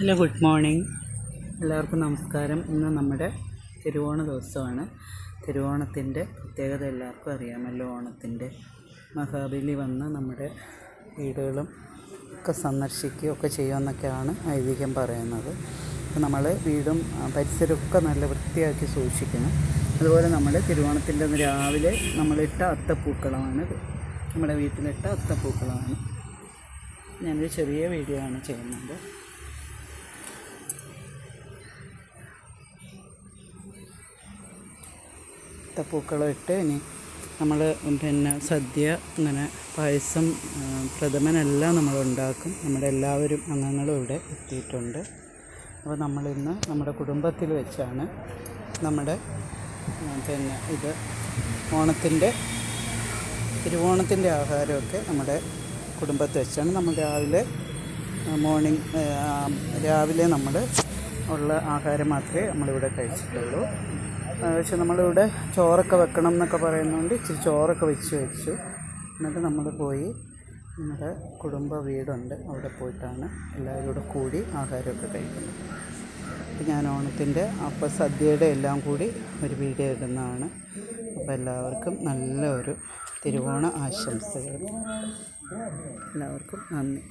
Hello, good morning. എല്ലാവർക്കും നമസ്കാരം. ഇന്ന് നമ്മുടെ തിരുവോണ ദിവസമാണ്. തിരുവോണത്തിൻ്റെ പ്രത്യേകത എല്ലാവർക്കും അറിയാമല്ലോ. ഓണത്തിൻ്റെ മഹാബലി വന്ന് നമ്മുടെ വീടുകളും ഒക്കെ സന്ദർശിക്കുകയൊക്കെ ചെയ്യുമെന്നൊക്കെയാണ് ഐതിഹ്യം പറയുന്നത്. അപ്പോൾ നമ്മൾ വീടും പരിസരമൊക്കെ നല്ല വൃത്തിയാക്കി സൂക്ഷിക്കണം. അതുപോലെ നമ്മൾ തിരുവോണത്തിൻ്റെ അന്ന് രാവിലെ നമ്മളിട്ട അത്തപ്പൂക്കളമാണിത്. നമ്മുടെ വീട്ടിലിട്ട അത്തപ്പൂക്കളമാണ്. ഞാനൊരു ചെറിയ വീഡിയോ ആണ് ചെയ്യുന്നത്. അത്തപ്പൂക്കളം ഇട്ട് ഇനി നമ്മൾ സദ്യ, അങ്ങനെ പായസം, പ്രഥമനെല്ലാം നമ്മളുണ്ടാക്കും. നമ്മുടെ എല്ലാവരും അംഗങ്ങളും ഇവിടെ എത്തിയിട്ടുണ്ട്. അപ്പോൾ നമ്മളിന്ന് നമ്മുടെ കുടുംബത്തിൽ വെച്ചാണ് നമ്മുടെ ഇത് തിരുവോണത്തിൻ്റെ ആഹാരമൊക്കെ നമ്മുടെ കുടുംബത്തിൽ വെച്ചാണ്. നമ്മൾ രാവിലെ നമ്മൾ ഉള്ള ആഹാരം മാത്രമേ നമ്മളിവിടെ കഴിച്ചിട്ടുള്ളൂ. പക്ഷെ നമ്മളിവിടെ ചോറൊക്കെ വെക്കണം എന്നൊക്കെ പറയുന്നതുകൊണ്ട് ഇച്ചിരി ചോറൊക്കെ വെച്ചു. എന്നിട്ട് നമ്മൾ പോയി നമ്മുടെ കുടുംബ വീടുണ്ട്, അവിടെ പോയിട്ടാണ് എല്ലാവരും കൂടെ കൂടി ആഹാരമൊക്കെ കഴിക്കുന്നത്. അപ്പോൾ ഞാൻ ഓണത്തിൻ്റെ സദ്യയുടെ എല്ലാം കൂടി ഒരു വീഡിയോ ഇടുന്നതാണ്. അപ്പോൾ എല്ലാവർക്കും നല്ല ഒരു തിരുവോണ ആശംസകൾ. എല്ലാവർക്കും നന്ദി.